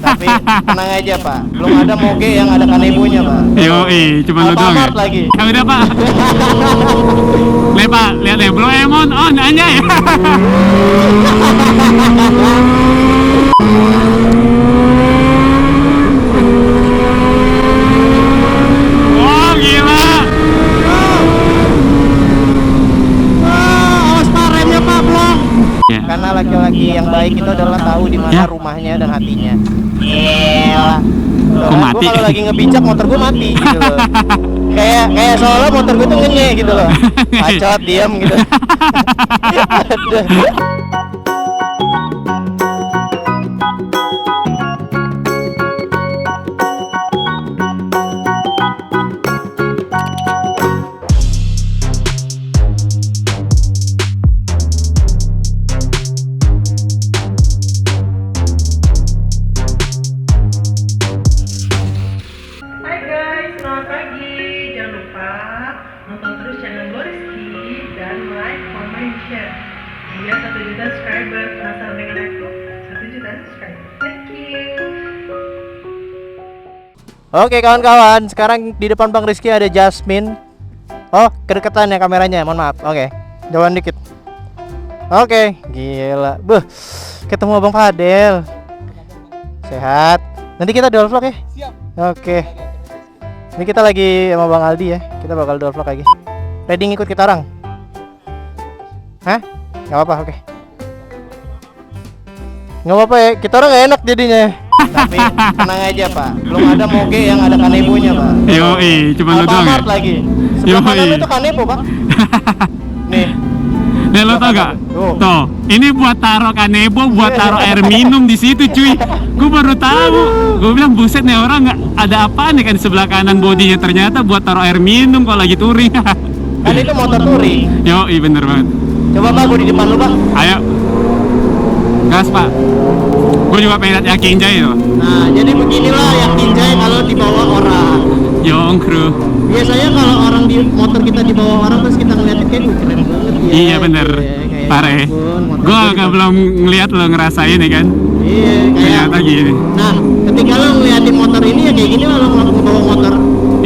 Tapi tenang aja Pak, belum ada moge yang ada kanebonya Pak. Yoi, cuma lu doang ya? Alfamart lagi. Ya udah Pak. Lihat Pak, lihat ya, Bloemon on anjay. Wow, gila. Awas Pak, remnya Pak, belum. Ya. Karena laki-laki yang baik itu adalah tahu di mana Ya. rumahnya dan hatinya. Gila. Kok mati? Gue kalau lagi ngebijak motor gue mati gitu loh. kayak soalnya motor gue tuh ngenye gitu loh. Bacot, diam gitu. Aduh. Hai guys, selamat pagi. Jangan lupa nonton terus channel Gloriski dan like, comment, share. Biar 1 juta subscriber. Penasaran dengan aku? 1 juta subscriber. Thank you. Oke kawan-kawan, sekarang di depan Bang Rizky ada Jasmine. Oh, kedekatan ya kameranya, mohon maaf. Oke, jauhan dikit. Oke, gila. Beuh, ketemu Abang Fadel. Sehat. Nanti kita dual vlog ya? Siap. Oke. Ini kita lagi sama Bang Aldi ya. Kita bakal dual vlog lagi. Ready ngikut kita orang? Hah? Gak apa-apa, oke. Gak apa-apa ya, kita orang gak enak jadinya. Tapi tenang aja Pak, belum ada moge yang ada kanebonya Pak. Yoi, cuma lu doang ya? Alfamart lagi. Sebelah kanan Yoi. itu kanebo Pak. Nih. Nih lo tau gak? Tuh. Tuh, ini buat taruh kanebo, buat taruh air minum di situ cuy. Gue baru tahu. Gue bilang buset nih orang nggak ada apa nih kan di sebelah kanan bodinya, ternyata buat taruh air minum kalau lagi touring. Kan itu motor touring. Yoi, bener banget. Coba Pak, gue di depan lu Pak. Ayo, gas Pak. Gue juga pengen lihat yang Kinjai tuh. Nah, jadi beginilah yang kinjai kalau dibawa orang. Yong kru. Biasanya kalau orang di motor kita dibawa orang terus kita ngeliatin kayak keren banget ya. Iya bener, Kayak, parah ya. ampun, motor Gue gua nggak belum ngeliat lo ngerasain nih kan. Iya, kayak. Ternyata gini. Nah, ketika lo ngeliatin motor ini ya kayak gini lah lo bawa motor.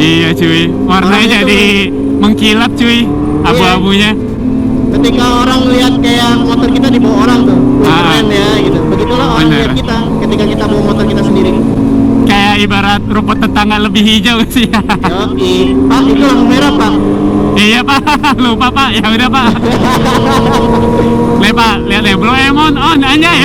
Iya cuy, warnanya Orang itu- jadi mengkilap cuy, abu-abunya. Ketika orang lihat kayak motor kita dibawa orang tuh, wih, Ah. keren ya gitu. Begitulah orang Bener. lihat kita ketika kita bawa motor kita sendiri. Kayak ibarat rumput tetangga lebih hijau sih. Yoi. Pak, itu lampu merah Pak. Iya Pak, lupa Pak, ya udah Pak. Lihat Pak, lihat ya, Bloemon on anjay.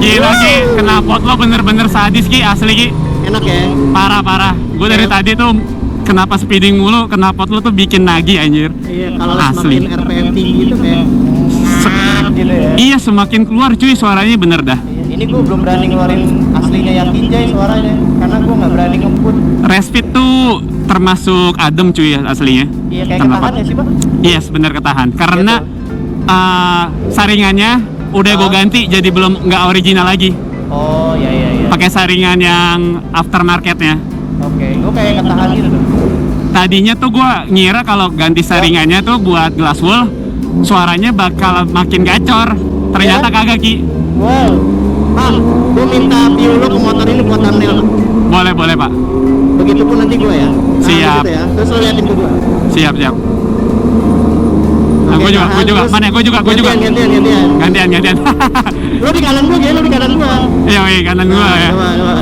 Gila Ki, knalpot lo bener-bener sadis Ki, asli Ki. Enak ya. Parah-parah. Gue dari tadi tuh kenapa speeding mulu, knalpot lo tuh bikin nagih anjir. Iya, kalau Asli. semakin RPM tinggi itu kayak gitu ya. Iya, semakin keluar cuy suaranya bener dah. Iya, ini gue belum berani ngeluarin aslinya yang kinjai suaranya karena gue nggak berani ngebut. Respit tuh termasuk adem cuy ya aslinya. Iya, kayak Knalpot. ketahan ya sih Pak. Yes, bener ketahan. Karena saringannya udah gue ganti jadi belum nggak original lagi. Oh iya iya iya. Pakai saringan yang aftermarketnya. Oke, gue kayak ketahan gitu tuh. Tadinya tuh gue ngira kalau ganti saringannya tuh buat glass wool suaranya bakal makin gacor. Ternyata Ya? kagak Ki. Wow. Bang, gue minta view lo ke motor ini buat thumbnail. Boleh boleh Pak. Begitupun nanti gue ya. Nah, Siap. gitu ya. Terus lo liatin ke gue. Siap siap. Nah, Oke, gue juga, tahan, gue juga. terus Mana? Gue juga. Gantian. Gantian. Lo di kanan gue, lo di kanan gue. Iya, kanan gue ya. Coba.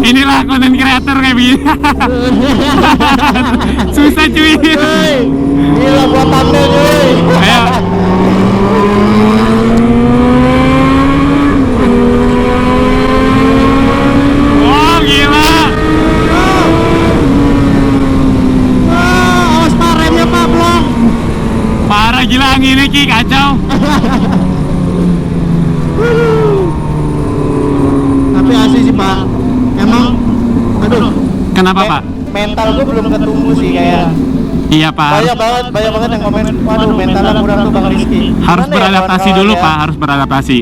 Inilah konten kreator kayak begini. Susah cuy. Woi, gila buat thumbnail cuy. Ayo. Wow, gila. Awas Pak, remnya Pak, belum. Parah gila anginnya Ki, kacau. Tapi asli sih Pak. Emang, aduh. Kenapa Pak? Mental gue belum ketumbuh sih kayak. Iya Pak. Banyak banget yang komen. Waduh, mentalnya kurang tuh Bang Rizky. Harus Gimana ya, beradaptasi kawan-kawan dulu ya? Pak, harus beradaptasi.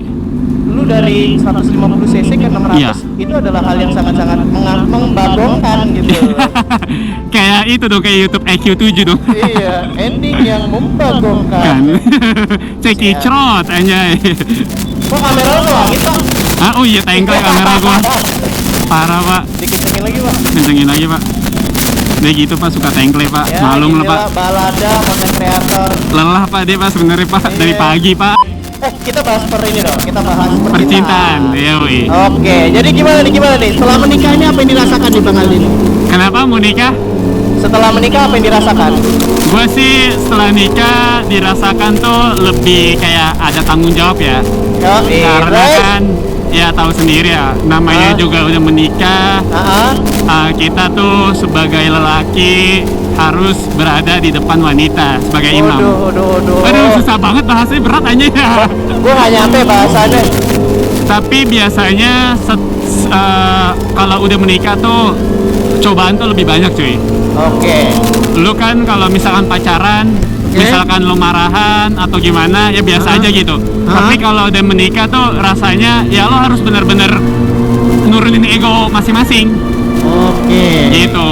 Lu dari 150 cc ke 600 Iya. itu adalah hal yang sangat-sangat membagongkan gitu. Kayak itu dong, kayak YouTube EQ7 dong. Iya, ending yang membagongkan. Kan. Cekicrot anjay. Kok kamera lo wangi Pak? Ah, oh iya, tengklek kamera gua. Parah, Pak. Dikencengin lagi Pak. Kencengin lagi, Pak. Dia gitu, Pak, suka tengklek, Pak. Ya, Malum lah, Pak. inilah balada konten kreator. Lelah, Pak, dia, Pak, sebenarnya, Pak. Iya. Dari pagi, Pak. Kita bahas ini dong. Kita bahas Percintaan. Iya, wih. Oke, jadi gimana nih? Setelah menikah ini apa yang dirasakan di Bang Aldin? Kenapa mau nikah? Setelah menikah apa yang dirasakan? Gue sih setelah nikah dirasakan tuh lebih kayak ada tanggung jawab ya. Karena kan ya tahu sendiri ya, namanya juga udah menikah. Kita tuh sebagai lelaki harus berada di depan wanita sebagai imam. Aduh, susah banget bahasanya, berat aja ya. Gue gak nyampe bahasannya. Tapi biasanya kalau udah menikah tuh cobaan tuh lebih banyak, cuy. Oke. Lu kan kalau misalkan pacaran, misalkan lu marahan atau gimana ya biasa aja gitu. Tapi kalau udah menikah tuh rasanya ya lo harus bener-bener nurunin ego masing-masing. Oke. Gitu.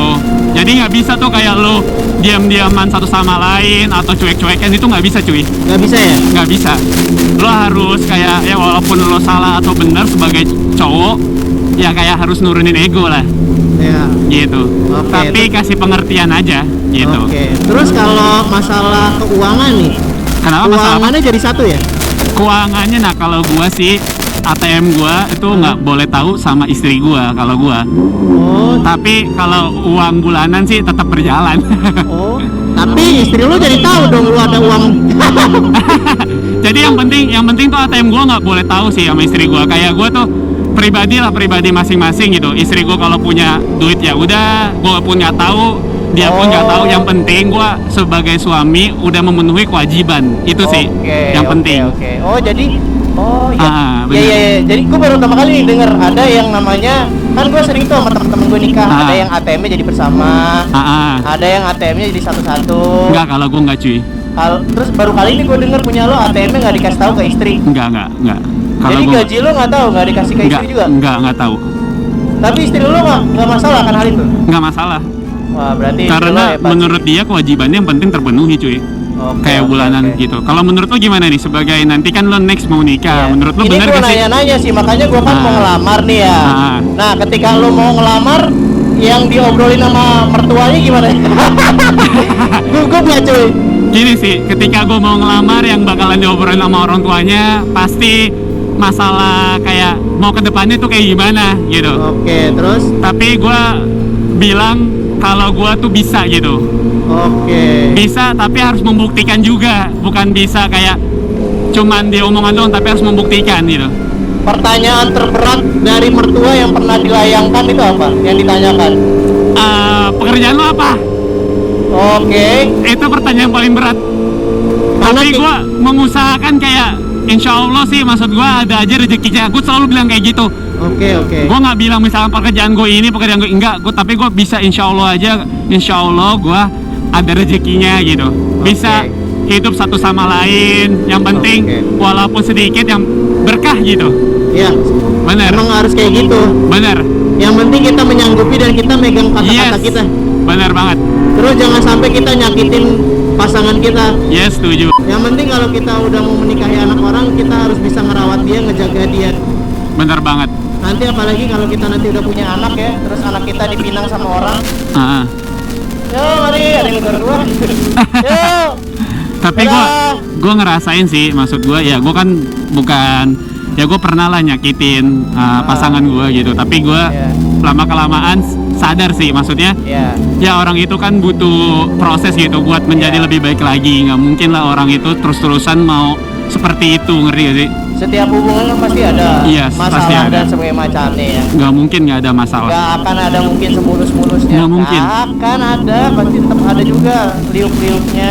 Jadi nggak bisa tuh kayak lo diam-diaman satu sama lain atau cuek-cuekan, itu nggak bisa, cuy. Nggak bisa ya? Nggak bisa. Lo harus kayak ya walaupun lo salah atau benar sebagai cowok ya kayak harus nurunin ego lah. Ya. Gitu. Tapi kasih pengertian aja gitu. Oke. Terus kalau masalah keuangan nih, Kenapa masalah? keuangannya jadi satu ya? Keuangannya, nah kalau gua sih ATM gua itu nggak boleh tahu sama istri gua kalau gua. Oh. Tapi kalau uang bulanan sih tetap berjalan. Oh. Tapi istri lu jadi tahu dong lu ada uang. Jadi yang penting tuh ATM gua nggak boleh tahu sih sama istri gua. Kayak gua tuh pribadi masing-masing gitu. Istri gua kalau punya duit ya udah, gua pun nggak tahu, dia pun nggak tahu. Yang penting gua sebagai suami udah memenuhi kewajiban itu sih yang penting. Oke. Oh jadi, oh iya. bener. Iya. Jadi gue baru pertama kali denger ada yang namanya, kan gue sering tuh sama temen-temen gue nikah, ada yang ATM-nya jadi bersama, ada yang ATM-nya jadi satu-satu. Enggak, kalau gua nggak, cuy. Terus baru kali ini gue denger punya lo ATM-nya nggak dikasih tahu ke istri. Enggak. Kalau Jadi gua gaji lo nggak tahu, nggak dikasih ke istri juga. Enggak tahu. Tapi istri lo nggak masalah kan hal itu? Enggak masalah. Wah berarti istri lo Karena hebat. menurut dia kewajibannya yang penting terpenuhi, cuy. Kayak bulanan gitu. Kalau menurut lo gimana nih sebagai nanti kan lo next mau nikah, menurut lo Ini benar gue gak sih? nanya-nanya sih, makanya gue kan mau ngelamar nih ya. Nah ketika lo mau ngelamar, yang diobrolin sama mertuanya gimana? Gugup nggak cuy? Gini sih, ketika gue mau ngelamar yang bakalan diobrolin sama orang tuanya pasti masalah kayak mau ke depannya tuh kayak gimana gitu. Oke, terus? Tapi gue bilang kalau gue tuh bisa gitu. Oke. Bisa, tapi harus membuktikan juga, bukan bisa kayak cuman di omongan doang, tapi harus membuktikan gitu. Pertanyaan terberat dari mertua yang pernah dilayangkan itu apa? Yang ditanyakan? Pekerjaan lo apa? Oke. Itu pertanyaan paling berat. Karena Tapi gue mengusahakan kayak insya Allah sih, maksud gue ada aja rezekinya. Gue selalu bilang kayak gitu. Oke. Gue nggak bilang misalnya pekerjaan gue ini, pekerjaan gue enggak. Tapi gue bisa insya Allah aja. Insya Allah gue ada rezekinya gitu. Bisa hidup satu sama lain. Yang penting walaupun sedikit yang berkah gitu. Iya. Bener. Emang harus kayak gitu. Bener. Yang penting kita menyanggupi dan kita megang kata-kata kita. Bener banget. Terus jangan sampai kita nyakitin pasangan kita. Yes, setuju. Yang penting kalau kita udah mau menikahi anak orang, kita harus bisa ngerawat dia, ngejaga dia. Bener banget. Nanti apalagi kalau kita nanti udah punya anak ya, terus anak kita dipinang sama orang. Yo, mari ada yang berdua. Yo. Tapi gue ngerasain sih, maksud gue ya gue kan bukan ya gue pernah lah nyakitin pasangan gue gitu. Tapi gue lama kelamaan sadar sih, maksudnya ya orang itu kan butuh proses gitu buat menjadi lebih baik lagi. Nggak mungkin lah orang itu terus-terusan mau seperti itu, ngerti gak sih? Setiap hubungan kan pasti ada masalah pasti ada. dan sebagainya macamnya ya. Nggak mungkin nggak ada masalah. Nggak akan ada mungkin semulus-mulusnya. Nggak mungkin. Akan ada, pasti tetap ada juga liuk-liuknya.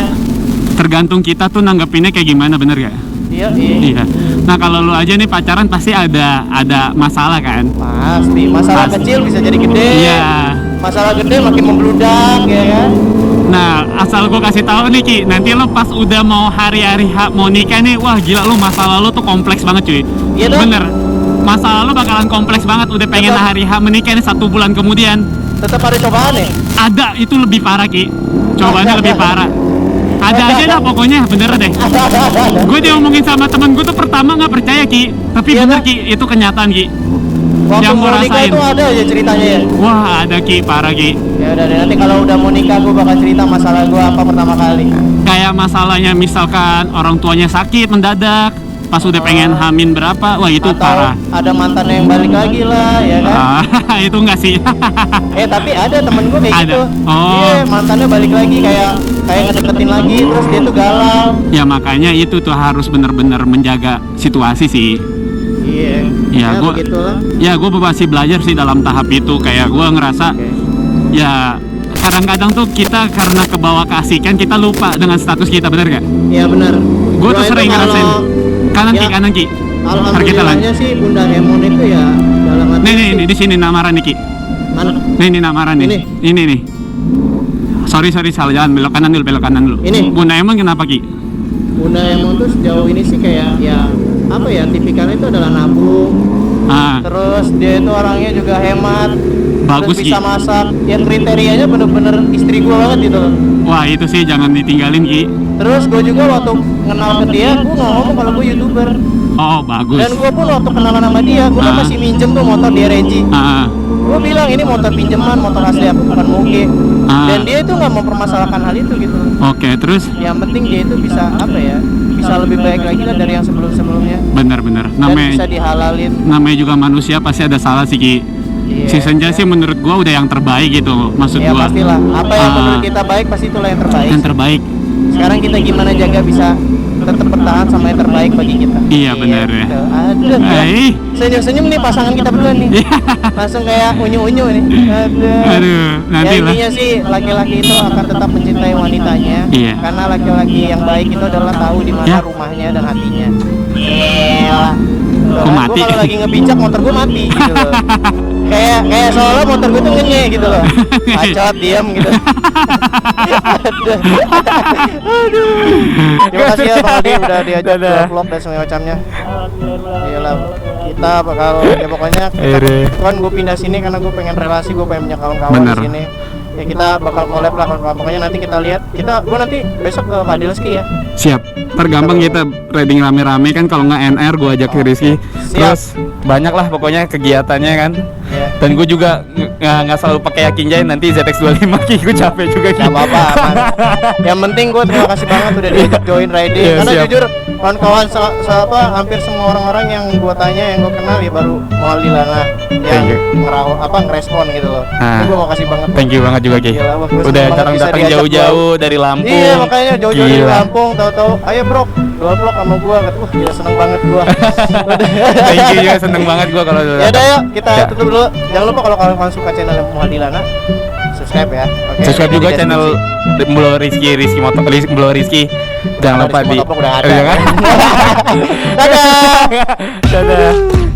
Tergantung kita tuh nanggepinnya kayak gimana, bener gak? Iya. Nah kalau lu aja nih pacaran pasti ada masalah kan? Pasti. Masalah kecil bisa jadi gede. Iya. Masalah gede makin membludak ya kan? Nah, asal gue kasih tahu nih Ki, nanti lo pas udah mau hari-hari mau nikah nih, wah gila lo masalah lo tuh kompleks banget cuy. Iya dong. Bener. masalah lo bakalan kompleks banget. Udah pengen Tetap. hari H menikah ini 1 bulan kemudian. Tetap ada cobaan ya. Ada, itu lebih parah Ki. Cobaannya lebih parah. Ada aja dah pokoknya, bener deh. Gue diomongin sama temen gue tuh pertama nggak percaya Ki, tapi Iya, bener dah. Ki, itu kenyataan Ki. Waktu Yang mau mau nikah rasain. itu ada aja ceritanya ya. Wah ada Ki, parah Ki. Ya udah deh, nanti kalau udah mau nikah gue bakal cerita masalah gue apa pertama kali. Kayak masalahnya misalkan orang tuanya sakit mendadak, pas udah pengen hamin berapa, wah itu Atau parah. ada mantannya yang balik lagi lah, ya kan? Itu enggak sih. Tapi ada temen gue kayak Ada. gitu. Oh. Iya, mantannya balik lagi kayak ngedeketin lagi, terus dia tuh galau. Ya makanya itu tuh harus bener-bener menjaga situasi sih. Iya. Ya, gua- begitulah. Ya gue masih belajar sih dalam tahap itu. Kayak gue ngerasa Oke. ya kadang-kadang tuh kita karena kebawa keasikan kita lupa dengan status kita, bener gak? Iya benar. Gue tuh itu sering kalau- ngerasain kanan ya, Ki, kanan Ki. Ntar kita Alhamdulillahnya sih Bunda Hemon itu ya dalam hati. Nih di sini namaran nih Ki. Mana? Nih namaran nih. Ini nih. Sorry salah jalan, belok kanan dulu. Ini? Bunda emang kenapa Ki? Bunda Hemon tuh sejauh ini sih kayak ya apa ya, tipikalnya itu adalah nabung. Ah, Terus dia itu orangnya juga hemat. Bagus, Terus bisa Ki. masak. Yang kriterianya bener-bener istri gua banget gitu loh. wah itu sih jangan ditinggalin Ki. Terus gue juga waktu kenal ke dia, gue nggak ngomong kalau gue YouTuber. Oh bagus. Dan gue pun waktu kenalan sama dia, gue kan Ah. masih minjem tuh motor di Regi. Ah, Gue bilang ini motor pinjaman, motor asli aku bukan moge. Ah. Dan dia itu nggak mempermasalahkan hal itu gitu. oke terus Yang penting dia itu bisa apa ya, bisa lebih baik lagi lah dari yang sebelum-sebelumnya. bener-bener Dan bisa namanya dihalalin. juga manusia pasti ada salah sih Ki. Iya. Si Senja sih menurut gua udah yang terbaik gitu maksud Ya gua. pastilah. Apa yang Ah. menurut kita baik pasti itulah yang terbaik. Yang terbaik. Sekarang kita gimana jaga bisa tetap bertahan sama yang terbaik bagi kita. Iya, benar ya. gitu. Aduh. Eh, Senyum-senyum nih pasangan kita berdua nih. Langsung kayak unyu-unyu nih. aduh, nanti Ya, lah. intinya sih laki-laki itu akan tetap mencintai wanitanya. Iya. Karena laki-laki yang baik itu adalah tahu di mana Ya. rumahnya dan hatinya. Iya. Aku mati. Gue kalau lagi ngebicak motor gue mati gitu loh. kayak soalnya motor gue tuh ngenye gitu loh. Bacot diam gitu. Aduh. Terima kasih ya Bang Adi udah diajak vlog dan semua macamnya. Iyalah, kita bakal ya pokoknya kan gue pindah sini karena gue pengen relasi, gue pengen punya kawan-kawan di Bener. sini. Ya kita bakal collab lah kawan-kawan. Pokoknya nanti kita lihat. Gue nanti besok ke Padilski ya. Siap. Tergampang kita riding rame-rame kan kalau nggak NR gua ajak ke Rizky. Terus banyak lah pokoknya kegiatannya kan. Ya. Dan gue juga nggak selalu pakai Yakinjay, nanti ZX25 Ki, gue capek juga Ki. Gak apa-apa, aman. Yang penting gue terima kasih banget udah diajak join riding. Iya, Karena siap. jujur kawan-kawan hampir semua orang-orang yang gue tanya yang gue kenal ya baru Mual Dilana yang Thank you. ngerespon gitu loh. Ah. Gue mau kasih banget. Thank you banget juga Ki. Gila, wah, gua Udah seneng banget datang bisa diajak jauh-jauh dari Lampung. Iya makanya jauh-jauh dari Gila. Lampung, tahu-tahu ayo bro dual vlog sama gue. Wah gila seneng banget gue. Thank you juga, seneng banget gue kalau udah Ya udah datang. yuk kita Ya. tutup dulu. Jangan lupa kalau kalian suka channel Mual Dilana subscribe ya. Oke. Subscribe juga Di channel deskripsi. Mblo Rizky Motor Mblo Rizky. Jangan lupa Rizky di Motovlog udah ada. Iya kan? Dadah. Dadah.